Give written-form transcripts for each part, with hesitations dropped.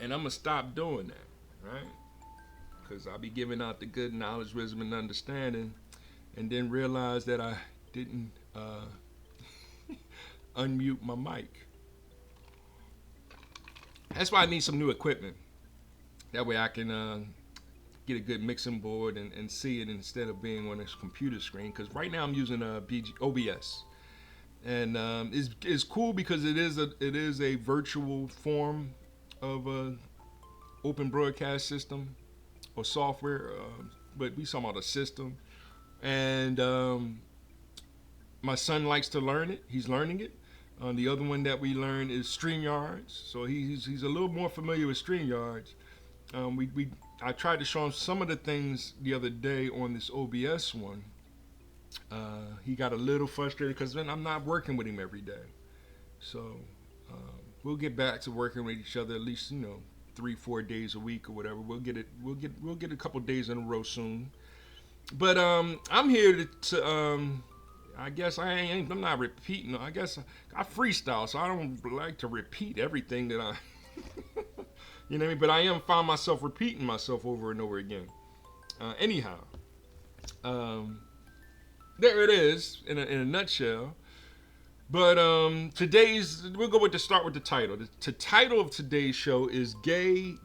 And I'm gonna stop doing that, right? Because I'll be giving out the good knowledge, wisdom, and understanding, and then realize that I didn't unmute my mic. That's why I need some new equipment. That way I can get a good mixing board and see it instead of being on this computer screen. Because right now I'm using OBS, and it's cool because it is a virtual form of a open broadcast system or software, but we talking about a system. And my son likes to learn it. He's learning it. The other one that we learn is StreamYards. So he's a little more familiar with StreamYards. We I tried to show him some of the things the other day on this OBS one. He got a little frustrated because then I'm not working with him every day. So we'll get back to working with each other at least 3-4 days a week or whatever. We'll get a couple days in a row soon. But I'm here to I guess I'm not repeating. I guess I freestyle, so I don't like to repeat everything that I you know what I mean. But I am find myself repeating myself over and over again. Anyhow, there it is in a nutshell. But we'll go with start with the title. The title of today's show is gay.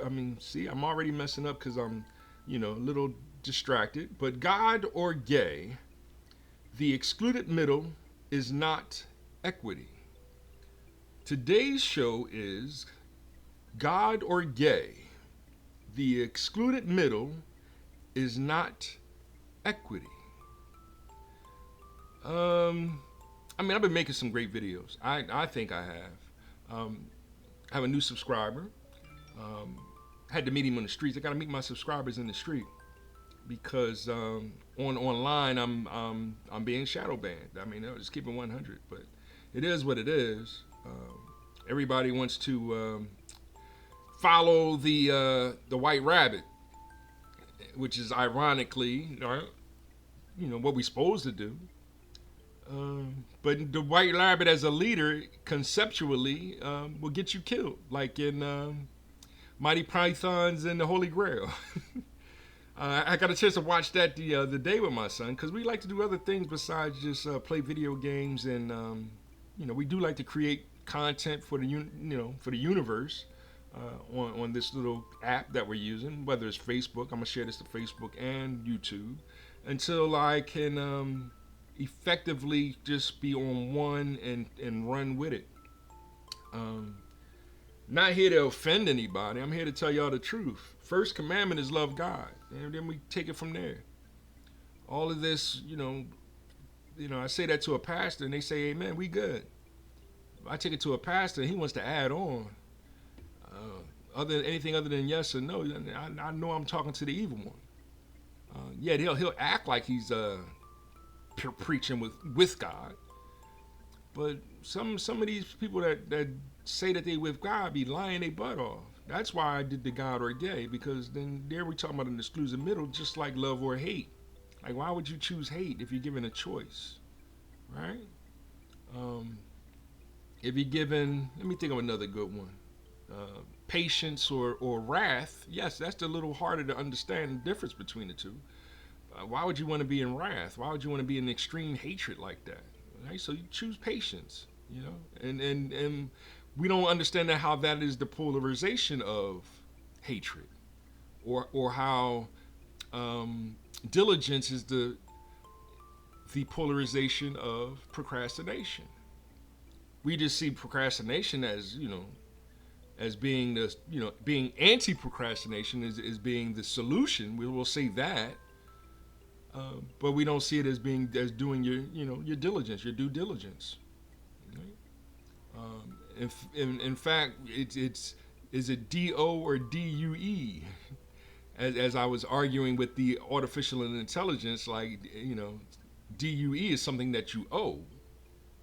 I mean, see, I'm already messing up because I'm a little distracted. But God or gay, the excluded middle is not equity. Today's show is God or gay, the excluded middle is not equity. I mean, I've been making some great videos. I think I have. I have a new subscriber. I had to meet him on the streets. I got to meet my subscribers in the street because online I'm being shadow banned. I mean, I'll just keep it 100, but it is what it is. Everybody wants to follow the white rabbit, which is ironically, what we're supposed to do. But the white rabbit as a leader, conceptually, will get you killed, like in Mighty Pythons and the Holy Grail. I got a chance to watch that the other day with my son because we like to do other things besides just play video games, and we do like to create content for the universe on this little app that we're using, whether it's Facebook. I'm gonna share this to Facebook and YouTube until I can effectively just be on one and run with it. Not here to offend anybody. I'm here to tell y'all the truth. First commandment is love God, and then we take it from there. All of this, I say that to a pastor, and they say, "Amen, we good." I take it to a pastor, and he wants to add on anything other than yes or no. I know I'm talking to the evil one. Yeah, he'll act like he's preaching with God, but some of these people that say that they with God be lying their butt off. That's why I did the God or gay, because then there we talking about an exclusive middle, just like love or hate. Like, why would you choose hate if you're given a choice, right? If you're given, let me think of another good one. Patience or wrath. Yes, that's a little harder to understand the difference between the two. Why would you want to be in wrath? Why would you want to be in extreme hatred like that? Right? So you choose patience, and we don't understand how that is the polarization of hatred, or how diligence is the polarization of procrastination. We just see procrastination as as being being anti-procrastination is being the solution. We will say that. But we don't see it as doing your diligence, your due diligence. Right? In fact, is it D-O or D-U-E? As I was arguing with the artificial intelligence, like D-U-E is something that you owe,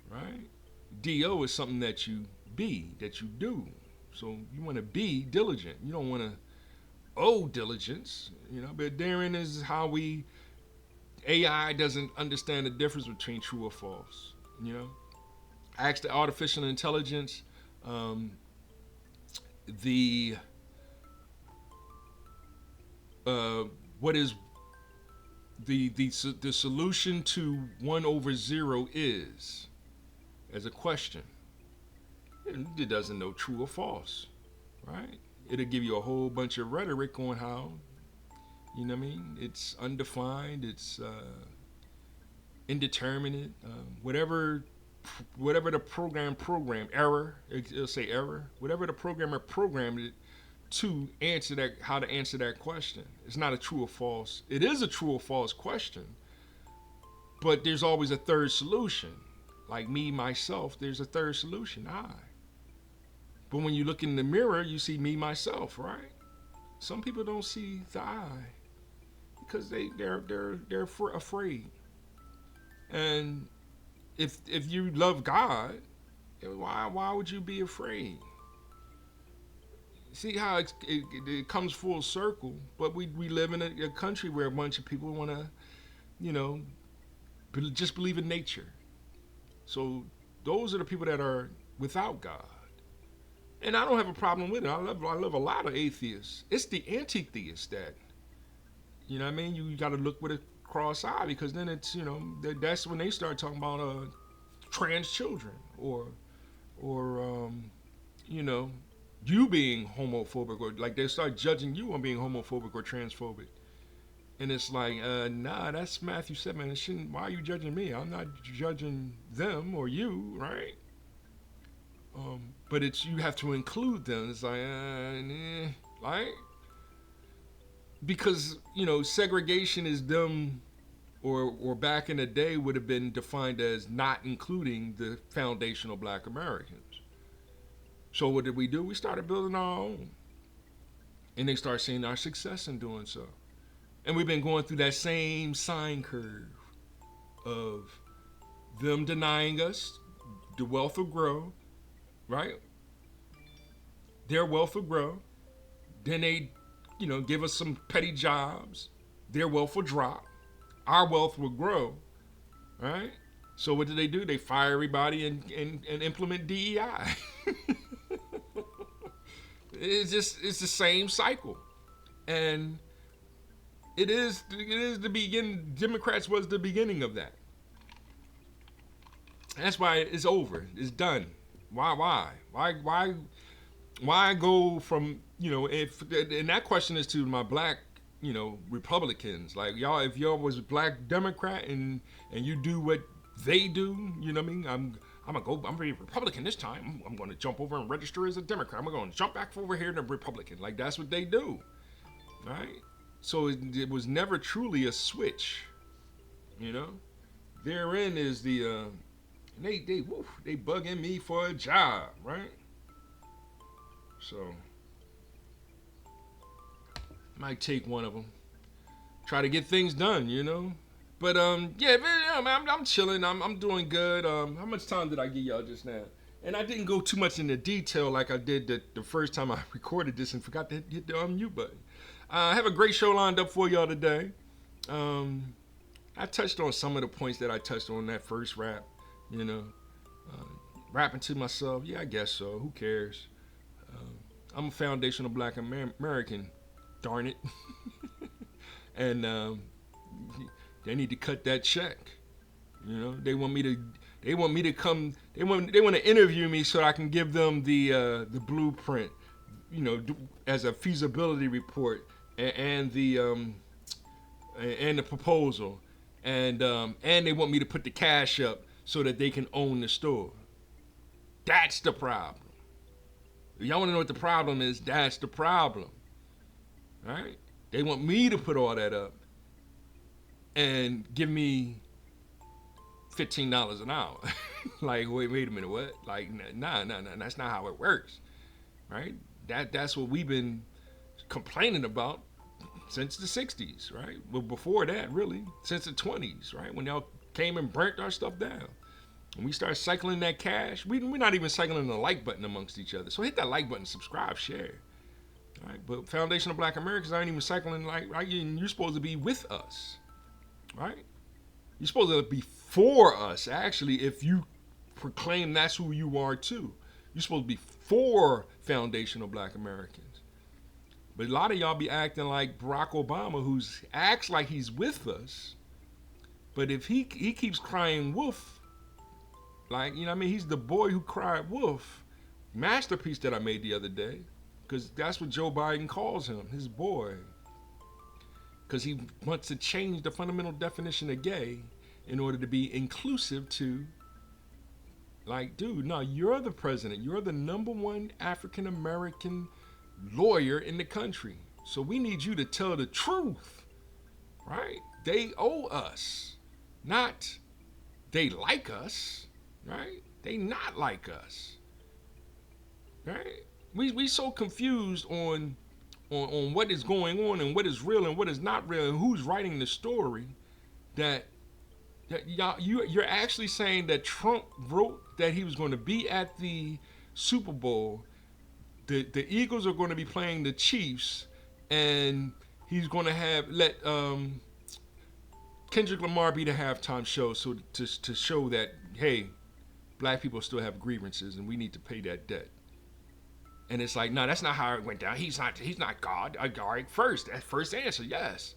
right? D-O is something that you do. So you want to be diligent. You don't want to owe diligence, But therein is how AI doesn't understand the difference between true or false. I asked the artificial intelligence, the what is the solution to 1/0 is as a question. It doesn't know true or false, right? It'll give you a whole bunch of rhetoric on how, you know what I mean? It's undefined. It's indeterminate. Whatever the program error. It'll say error. Whatever the programmer programmed it to answer that, how to answer that question. It's not a true or false. It is a true or false question, but there's always a third solution. Like me, myself, there's a third solution. I. But when you look in the mirror, you see me, myself, right? Some people don't see the I because they're afraid. And if you love God, why would you be afraid? See how it comes full circle. But we live in a country where a bunch of people want to, you know, just believe in nature. So those are the people that are without God. And I don't have a problem with it. I love a lot of atheists. It's the anti-theists that, you know what I mean? You got to look with a cross eye, because then it's, you know, that's when they start talking about trans children or you know, you being homophobic, or like they start judging you on being homophobic or transphobic. And it's like, nah, that's Matthew 7. It shouldn't. Why are you judging me? I'm not judging them or you, right? But it's, you have to include them. It's like, right? Because, you know, segregation is them, or back in the day would have been defined as not including the foundational Black Americans. So what did we do? We started building our own, and they start seeing our success in doing so. And we've been going through that same sine curve of them denying us, the wealth will grow, right? Their wealth will grow. Then they, you know, give us some petty jobs. Their wealth will drop. Our wealth will grow, right? So what do? They fire everybody and implement DEI. It's the same cycle. And it is the beginning. Democrats was the beginning of that. That's why it's over. It's done. Why go from, you know, and that question is to my Black, you know, Republicans. Like, y'all, if y'all was a Black Democrat and you do what they do, you know what I mean? I'm gonna be a Republican this time. I'm gonna jump over and register as a Democrat. I'm gonna jump back over here to Republican. Like, that's what they do, right? So it was never truly a switch, you know. Therein is the they bugging me for a job, right? So might take one of them, try to get things done, you know. But yeah, man, I'm chilling. I'm doing good. How much time did I give y'all just now? And I didn't go too much into detail like I did the first time I recorded this and forgot to hit the unmute button. I have a great show lined up for y'all today. I touched on some of the points that I touched on in that first rap. You know, rapping to myself. Yeah, I guess so. Who cares? I'm a foundational Black American. Darn it. And they need to cut that check. You know, they want me to come. They want to interview me so I can give them the blueprint, you know, as a feasibility report and the proposal, and they want me to put the cash up so that they can own the store. That's the problem. If y'all want to know what the problem is, that's the problem. All right? They want me to put all that up and give me $15 an hour. Like, wait a minute, what? Like, nah, that's not how it works, right? That's what we've been complaining about since the 60s, right? Well, before that, really, since the 20s, right? When y'all came and burnt our stuff down. When we start cycling that cash, we're not even cycling the like button amongst each other. So hit that like button, subscribe, share. All right? But Foundational Black Americans aren't even cycling like, right? You're supposed to be with us, right? You're supposed to be for us, actually, if you proclaim that's who you are too. You're supposed to be for foundational black Americans. But a lot of y'all be acting like Barack Obama, who's acts like he's with us. But if he keeps crying wolf, like, you know what I mean? He's the boy who cried wolf. Masterpiece that I made the other day. Because that's what Joe Biden calls him, his boy. Because he wants to change the fundamental definition of gay in order to be inclusive to, like, dude, no, you're the president. You're the number one African American lawyer in the country. So we need you to tell the truth, right? They owe us, not they like us, right? They not like us, right? We so confused on what is going on and what is real and what is not real and who's writing the story that y'all, you're actually saying that Trump wrote that he was going to be at the Super Bowl. The Eagles are going to be playing the Chiefs, and he's going to let Kendrick Lamar be the halftime show, so to show that, hey, black people still have grievances and we need to pay that debt. And it's like, no, that's not how it went down. He's not God. All right, that first answer, yes.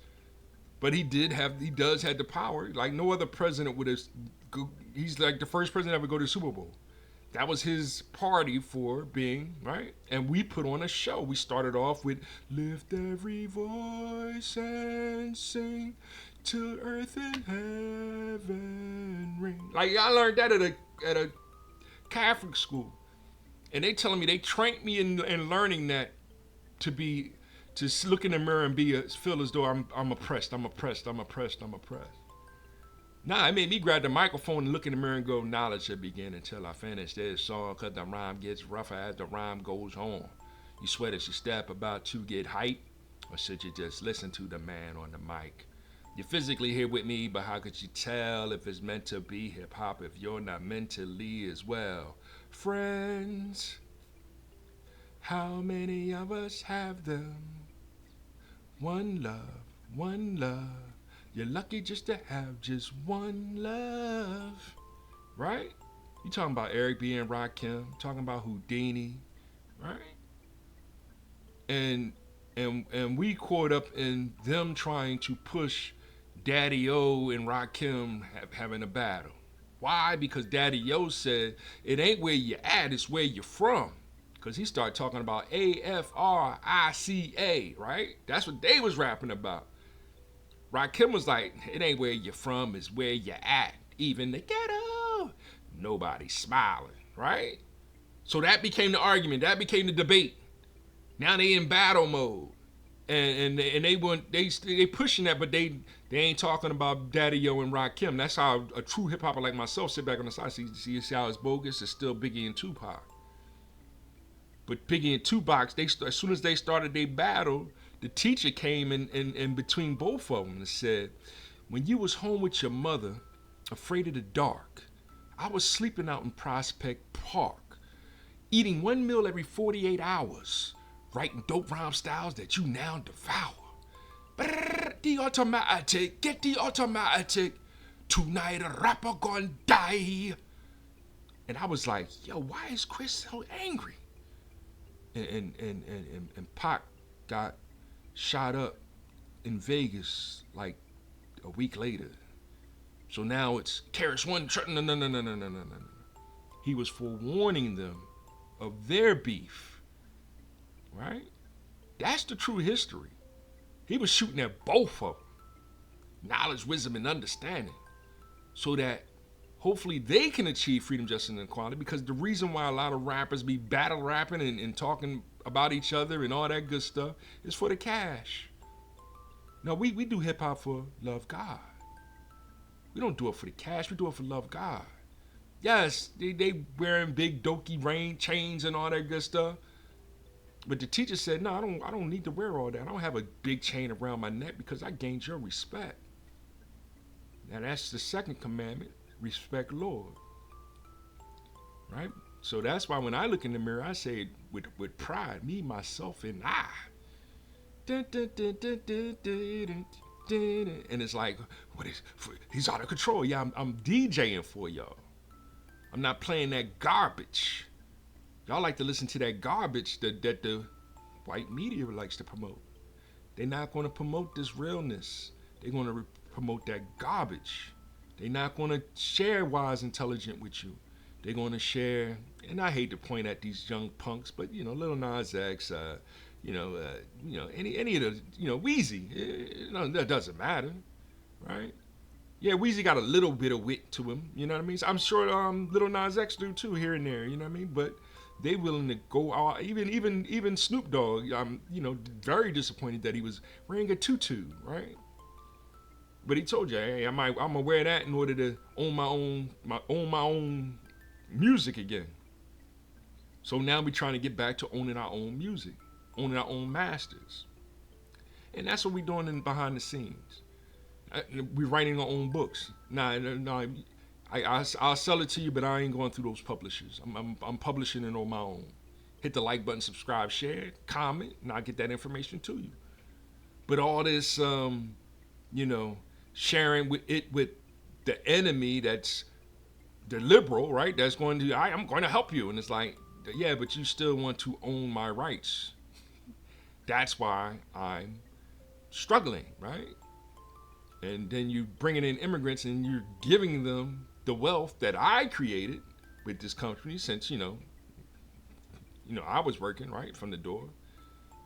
But he does have the power. Like no other president would have. He's like the first president to ever go to the Super Bowl. That was his party for being, right? And we put on a show. We started off with lift every voice and sing till earth and heaven ring. Like I learned that at a Catholic school. And they telling me they trained me in learning that to look in the mirror and feel as though I'm oppressed. Nah, it made me grab the microphone and look in the mirror and go, knowledge should begin until I finish this song, cause the rhyme gets rougher as the rhyme goes on. You sweat as you step about to get hype, or should you just listen to the man on the mic? You're physically here with me, but how could you tell if it's meant to be hip hop if you're not mentally as well? Friends, how many of us have them? One love, one love. You're lucky just to have just one love, right? You talking about Eric B. and Rakim, talking about Houdini, right? And we caught up in them trying to push Daddy O and Rakim having a battle. Why? Because Daddy O said, it ain't where you at, it's where you're from. Because he started talking about AFRICA, right? That's what they was rapping about. Rakim was like, it ain't where you're from, it's where you're at. Even the ghetto, nobody's smiling, right? So that became the argument, that became the debate. Now they in battle mode. And they pushing that, but they ain't talking about Daddy O and Rakim. That's how a true hip hopper like myself sit back on the side. See how it's bogus? It's still Biggie and Tupac. But Biggie and Tupac, as soon as they started their battle, the teacher came in between both of them and said, when you was home with your mother, afraid of the dark, I was sleeping out in Prospect Park, eating one meal every 48 hours, writing dope rhyme styles that you now devour. The automatic, get the automatic. Tonight a rapper gonna die. And I was like, yo, why is Chris so angry? And Pac got shot up in Vegas like a week later. So now it's Terrorist One. No. He was forewarning them of their beef, right? That's the true history. He was shooting at both of them. Knowledge, wisdom, and understanding. So that hopefully they can achieve freedom, justice, and equality, because the reason why a lot of rappers be battle rapping and talking about each other and all that good stuff is for the cash. No, we do hip hop for love God. We don't do it for the cash, we do it for love God. Yes, they wearing big dokey rain chains and all that good stuff. But the teacher said, no, I don't need to wear all that. I don't have a big chain around my neck because I gained your respect. Now that's the second commandment. Respect Lord, right? So that's why when I look in the mirror, I say with pride, me, myself, and I. And it's like, he's out of control. Yeah, I'm DJing for y'all. I'm not playing that garbage. Y'all like to listen to that garbage that the white media likes to promote. They're not going to promote this realness. They're going to promote that garbage. They're not going to share wise intelligent with you. They're going to share, and I hate to point at these young punks, but Lil Nas X, any of the, Wheezy, that doesn't matter, right? Yeah, Weezy got a little bit of wit to him, you know what I mean? So I'm sure Little Nas X do too here and there, you know what I mean? But they willing to go out. Even Snoop Dogg, I'm very disappointed that he was wearing a tutu, right? But he told you, hey, I'm gonna wear that in order to own my own music again. So now we're trying to get back to owning our own music, owning our own masters, and that's what we're doing behind the scenes. We're writing our own books. Nah, I'll sell it to you, but I ain't going through those publishers. I'm publishing it on my own. Hit the like button, subscribe, share, comment, and I'll get that information to you. But all this, sharing with the enemy that's the liberal, right? That's going to, I'm going to help you. And it's like, yeah, but you still want to own my rights. That's why I'm struggling, right? And then you bringing in immigrants and you're giving them the wealth that I created with this country since I was working right from the door,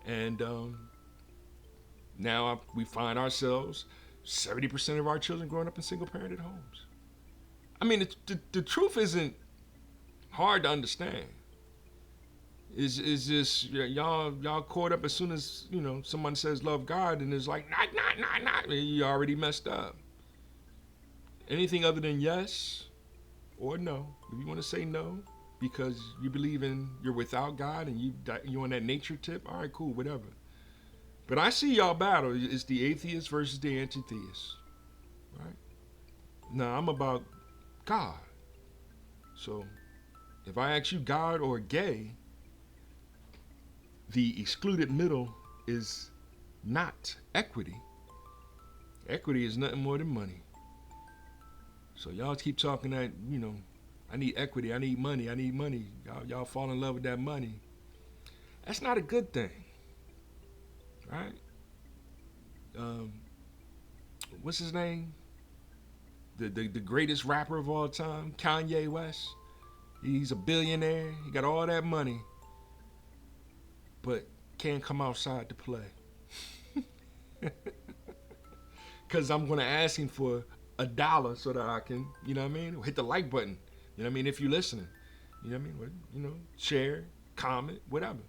and now we find ourselves 70% of our children growing up in single-parented homes. I mean, the truth isn't hard to understand. Is just y'all caught up as soon as someone says love God and it's like not, you already messed up. Anything other than yes or no, if you want to say no because you believe you're without God and you're on that nature tip, all right, cool, whatever. But I see y'all battle. It's the atheist versus the anti-theist, right? Now I'm about God. So if I ask you God or gay, the excluded middle is not equity. Equity is nothing more than money. So y'all keep talking that, I need equity, I need money. Y'all fall in love with that money. That's not a good thing, right? What's his name? The greatest rapper of all time, Kanye West. He's a billionaire. He got all that money, but can't come outside to play. Because I'm going to ask him for $1 so that I can, hit the like button. You know what I mean? If you're listening. You know what I mean? Share, comment, whatever.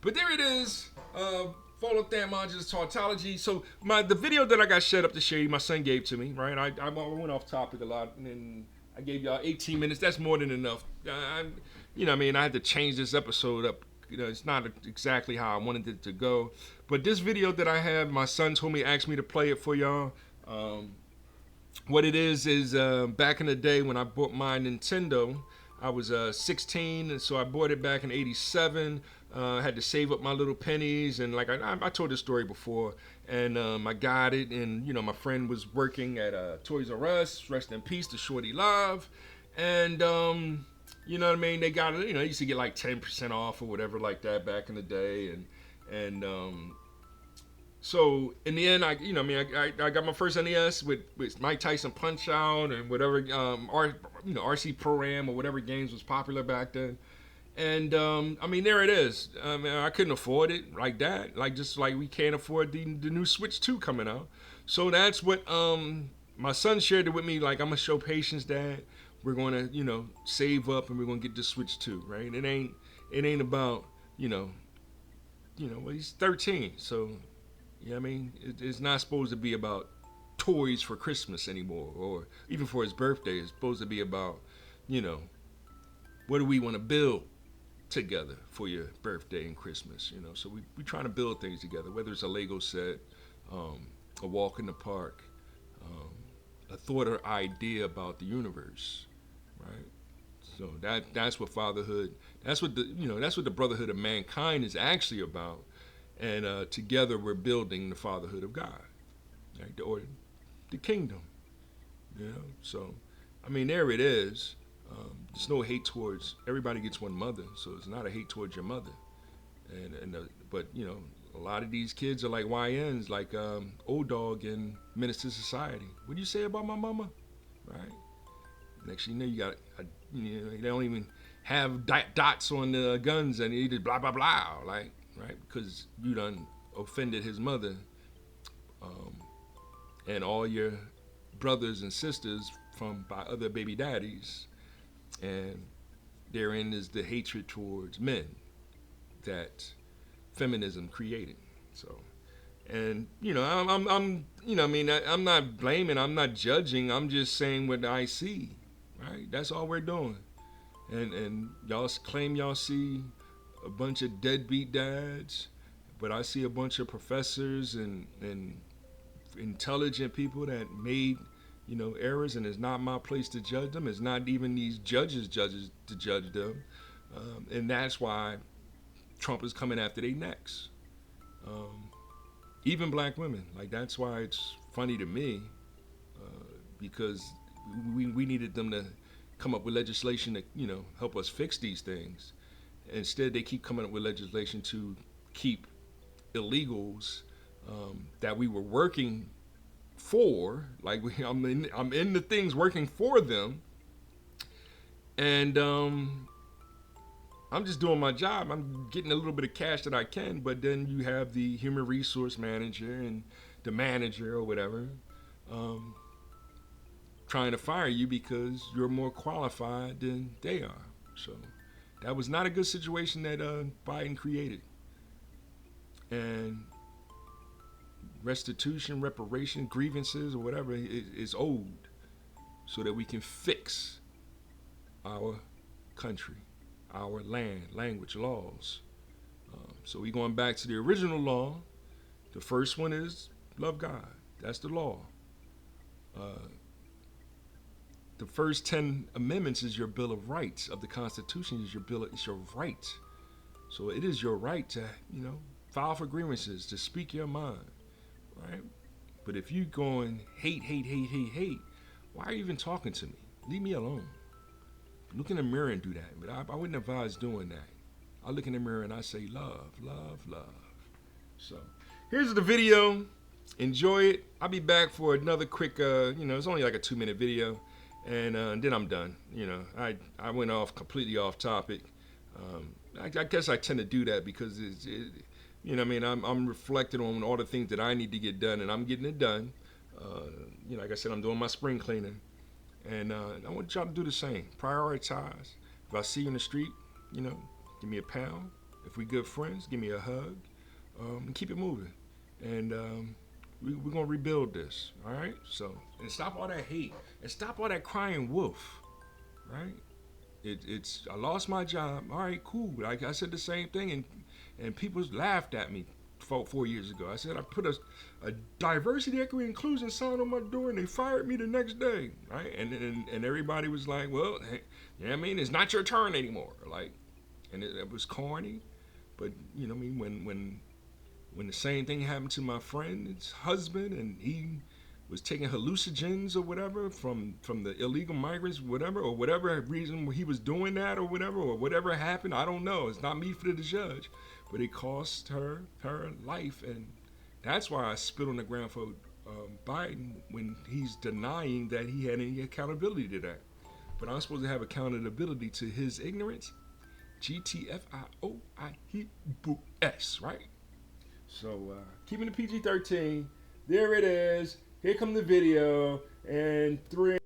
But there it is. Follow Thermologist Tautology. So the video that I got set up to share you, my son gave to me, right? I went off topic a lot, and I gave y'all 18 minutes. That's more than enough. I had to change this episode up. It's not exactly how I wanted it to go. But this video that I have, my son told me, asked me to play it for y'all. What it is back in the day when I bought my Nintendo, I was 16, and so I bought it back in '87. Had to save up my little pennies, and like I told this story before, and I got it, and my friend was working at Toys R Us, rest in peace to Shorty Love, and you know what I mean, they got it, they used to get like 10% off or whatever like that back in the day, and so in the end, I got my first NES with Mike Tyson Punch Out and whatever RC Pro-Am or whatever games was popular back then. And there it is. I couldn't afford it like that. Just like we can't afford the new Switch 2 coming out. So that's what my son shared it with me. Like, I'm gonna show patience, Dad. We're gonna save up and we're gonna get the Switch 2, right? It ain't about well, he's 13, so. You know what I mean? It's not supposed to be about toys for Christmas anymore, or even for his birthday. It's supposed to be about, what do we want to build together for your birthday and Christmas, So we trying to build things together, whether it's a Lego set, a walk in the park, a thought or idea about the universe, right? So that's what fatherhood, that's what the brotherhood of mankind is actually about. And together we're building the fatherhood of God, right? Or the kingdom, So, there it is. There's no hate towards, everybody gets one mother, so it's not a hate towards your mother. But you know, a lot of these kids are like YNs, like Old Dog in Menace to Society. What do you say about my mama? Right? Next thing you know, you got, you know, they don't even have dots on the guns, and he just blah blah blah, like, right? Because you done offended his mother, and all your brothers and sisters from by other baby daddies, and therein is the hatred towards men that feminism created. So, and you know, I'm you know, I mean, I'm not blaming, I'm not judging, I'm just saying what I see, right? That's all we're doing. And y'all claim y'all see a bunch of deadbeat dads, but I see a bunch of professors and intelligent people that made, you know, errors, and it's not my place to judge them. It's not even these judges to judge them, and that's why Trump is coming after their necks. Even black women, like, that's why it's funny to me, because we needed them to come up with legislation to, you know, help us fix these things. Instead, they keep coming up with legislation to keep illegals that we were working for, like I'm in the things working for them, and I'm just doing my job. I'm getting a little bit of cash that I can, but then you have the human resource manager and the manager or whatever trying to fire you because you're more qualified than they are. So that was not a good situation that Biden created. And restitution, reparation, grievances, or whatever is owed so that we can fix our country, our land, language, laws. So we're going back to the original law. The first one is love God. That's the law. The first 10 amendments is your Bill of Rights of the Constitution. Is your bill. It's your right. So it is your right to, you know, file for grievances, to speak your mind, right? But if you going hate, why are you even talking to me? Leave me alone. Look in the mirror and do that. But I wouldn't advise doing that. I look in the mirror and I say love, love, love. So here's the video. Enjoy it. I'll be back for another quick, you know, it's only like a 2-minute video. And then I'm done. You know, I went off completely off topic. I guess I tend to do that because you know, I mean, I'm reflecting on all the things that I need to get done, and I'm getting it done. You know, like I said, I'm doing my spring cleaning, and I want y'all to do the same. Prioritize. If I see you in the street, you know, give me a pound. If we good friends, give me a hug, and keep it moving. And we're gonna rebuild this, all right? So, and stop all that hate, and stop all that crying wolf, right? It's I lost my job. All right, cool. Like I said the same thing, and people laughed at me 4 years ago. I said I put a diversity, equity, inclusion sign on my door, and they fired me the next day, right? And everybody was like, well, hey, yeah, I mean, it's not your turn anymore, like, and it was corny, but you know, I mean, when the same thing happened to my friend's husband, and he was taking hallucinogens or whatever from the illegal migrants, whatever, or whatever reason he was doing that, or whatever happened, I don't know. It's not me for the judge, but it cost her life, and that's why I spit on the ground for Biden when he's denying that he had any accountability to that. But I'm supposed to have accountability to his ignorance. GTFIOIS, right? So keeping the PG-13. There it is. Here come the video. And 3.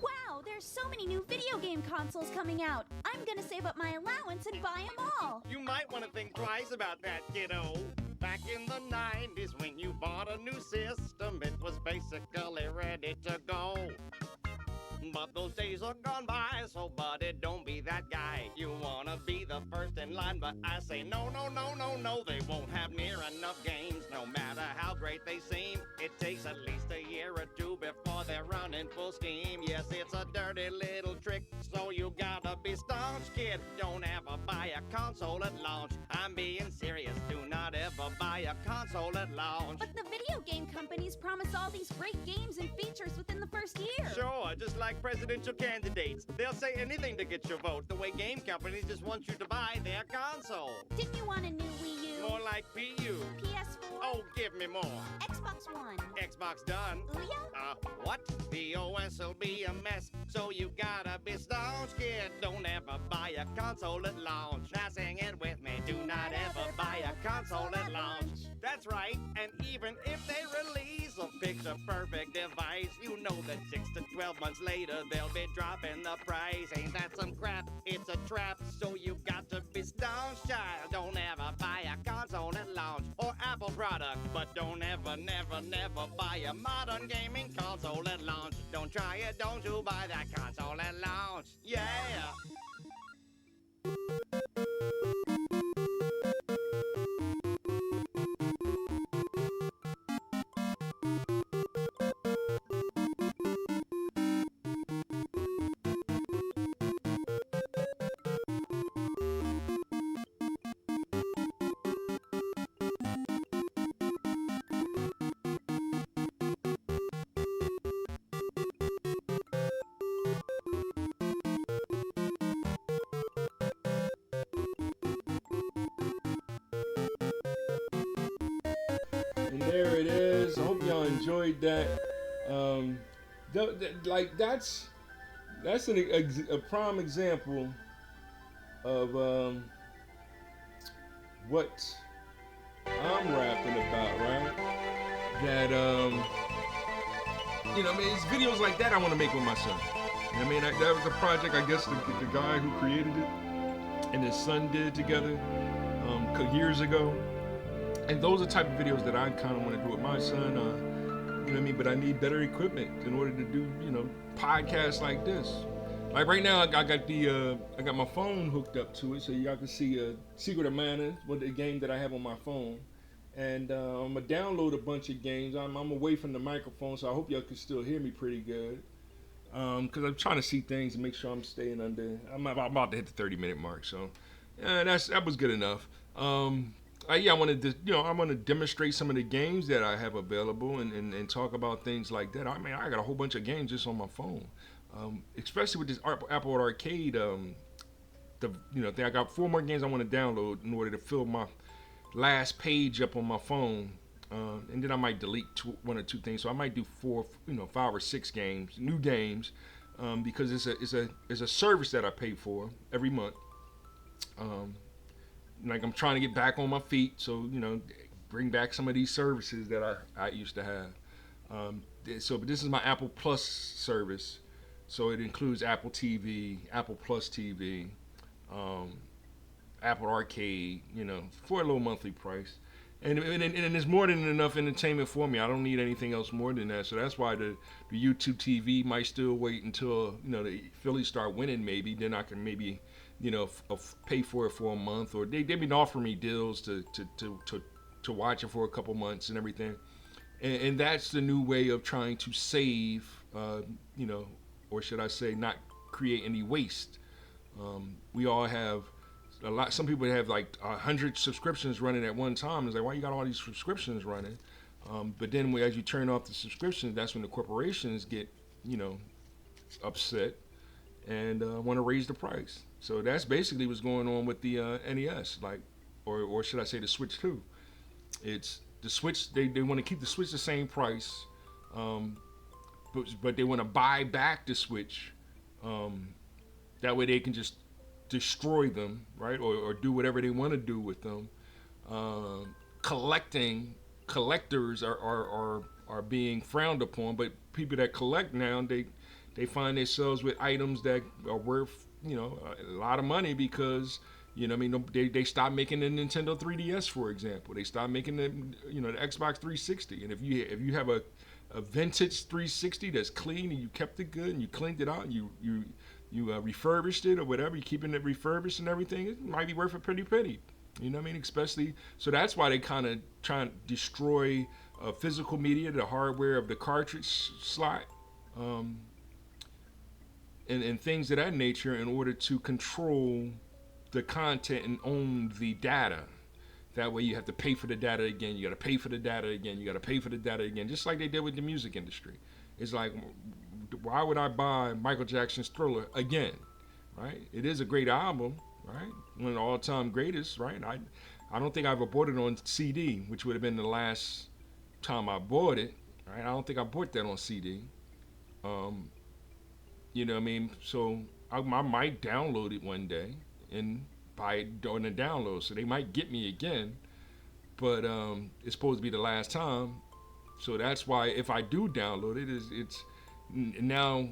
Wow, there's so many new video game consoles coming out. I'm gonna save up my allowance and buy them all. You might want to think twice about that, kiddo. Back in the 90s when you bought a new system, it was basically ready to go. But those days are gone by, so buddy, don't be that guy. You wanna be the first in line, but I say no, no, no, no, no. They won't have near enough games, no matter how great they seem. It takes at least a year or two before they're running full steam. Yes, it's a dirty little trick, so you gotta be staunch, kid. Don't ever buy buy a console at launch. I'm being serious. Do not ever buy a console at launch. But the video game companies promise all these great games and features within the first year. Sure, just like presidential candidates. They'll say anything to get your vote, the way game companies just want you to buy their console. Didn't you want a new Wii U? More like PU. PS4? Oh, give me more. Xbox One? Xbox done. Ouya? What? The OS will be a mess, so you gotta be staunch, kid. Don't ever buy a console at launch. Now sing it with me. Do not ever buy a console at launch. That's right, and even if they release a picture-perfect device, you know that 6 to 12 months later, they'll be dropping the price. Ain't that some crap? It's a trap, so you got to be staunch, child. Don't ever buy a console at launch or Apple product, but don't ever, never, never buy a modern gaming console at launch. Don't try it, don't you buy that console at launch. Yeah! And there it is. I hope y'all enjoyed that. Like that's a prime example of what I'm rapping about, right? That I mean, it's videos like that I want to make with my son. You know what I mean, that was a project I guess the guy who created it and his son did together years ago. And those are the type of videos that I kind of want to do with my son. You know what I mean? But I need better equipment in order to do, podcasts like this. Like right now, I got my phone hooked up to it, so y'all can see Secret of Mana, the game that I have on my phone. And I'm gonna download a bunch of games. I'm away from the microphone, so I hope y'all can still hear me pretty good. Because I'm trying to see things and make sure I'm staying under. I'm about to hit the 30-minute mark, so that was good enough. I wanted to, I want to demonstrate some of the games that I have available and talk about things like that. I mean, I got a whole bunch of games just on my phone, especially with this Apple Arcade. I got 4 more games I want to download in order to fill my last page up on my phone, and then I might delete 1 or 2 things. So I might do 5 or 6 games, new games, because it's a service that I pay for every month. Like I'm trying to get back on my feet, so bring back some of these services that I used to have. But this is my Apple Plus service, so it includes Apple TV, Apple Plus TV, Apple Arcade, for a low monthly price, and it's more than enough entertainment for me. I don't need anything else more than that. So that's why the YouTube TV might still wait until the Phillies start winning. Maybe then I can maybe pay for it for a month, or they've been offering me deals to watch it for a couple months and everything, and that's the new way of trying to save, or should I say, not create any waste. We all have a lot. Some people have like 100 subscriptions running at one time. It's like, why you got all these subscriptions running? But then as you turn off the subscriptions, that's when the corporations get upset and want to raise the price. So that's basically what's going on with the NES, or should I say the Switch 2. It's the Switch. They want to keep the Switch the same price, but they want to buy back the Switch. That way they can just destroy them, right, or do whatever they want to do with them. Collectors are being frowned upon, but people that collect now, they find themselves with items that are worth a lot of money because they stopped making the Nintendo 3DS, for example. They stopped making the Xbox 360. And if you have a vintage 360 that's clean and you kept it good and you cleaned it out and you refurbished it or whatever, you keeping it refurbished and everything, it might be worth a pretty penny. You know what I mean? Especially, so that's why they kind of try and destroy physical media, the hardware of the cartridge slot, and things of that nature in order to control the content and own the data. That way you have to pay for the data again. You got to pay for the data again. You got to pay for the data again. Just like they did with the music industry. It's like, why would I buy Michael Jackson's Thriller again? Right? It is a great album, right? One of the all-time greatest, right? I don't think I ever bought it on CD, which would have been the last time I bought it. Right? I don't think I bought that on CD. You know what I mean? So I might download it one day and buy it on the download. So they might get me again, but it's supposed to be the last time. So that's why if I do download it, it's now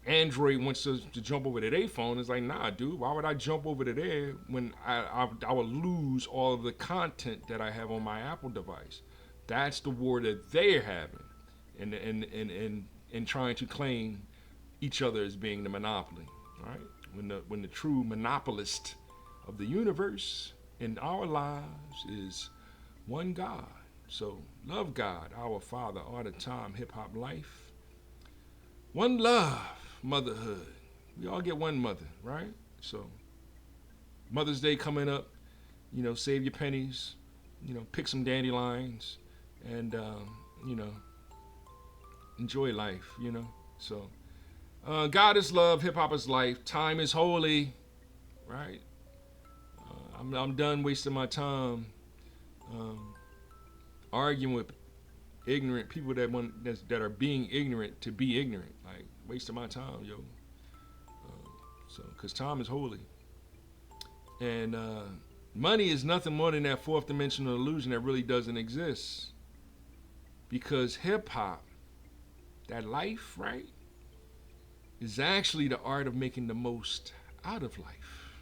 Android wants to jump over to their phone. It's like, nah, dude, why would I jump over to there when I would lose all of the content that I have on my Apple device? That's the war that they're having, and trying to claim each other as being the monopoly, right? When the true monopolist of the universe in our lives is one God. So love God, our Father, all the time, hip hop life. One love, motherhood. We all get one mother, right? So Mother's Day coming up, you know, save your pennies, you know, pick some dandelions, and you know, enjoy life, you know. So God is love, hip hop is life, time is holy, right? I'm done wasting my time arguing with ignorant people that are being ignorant to be ignorant. Like, wasting my time, yo. So, because time is holy. And money is nothing more than that fourth dimensional illusion that really doesn't exist. Because hip hop, that life, right, is actually the art of making the most out of life.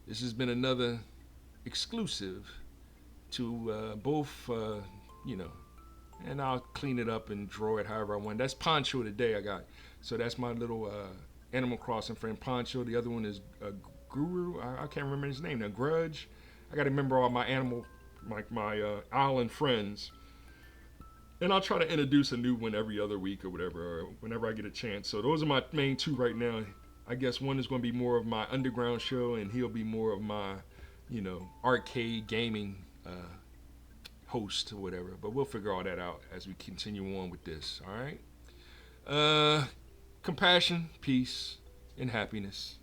This has been another exclusive to both, you know, and I'll clean it up and draw it however I want. That's Poncho today I got. So that's my little Animal Crossing friend Poncho. The other one is Guru. I can't remember his name now. Grudge. I got to remember all my my island friends. And I'll try to introduce a new one every other week or whatever, or whenever I get a chance. So those are my main two right now. I guess one is going to be more of my underground show, and he'll be more of my, you know, arcade gaming host or whatever. But we'll figure all that out as we continue on with this. All right. Compassion, peace, and happiness.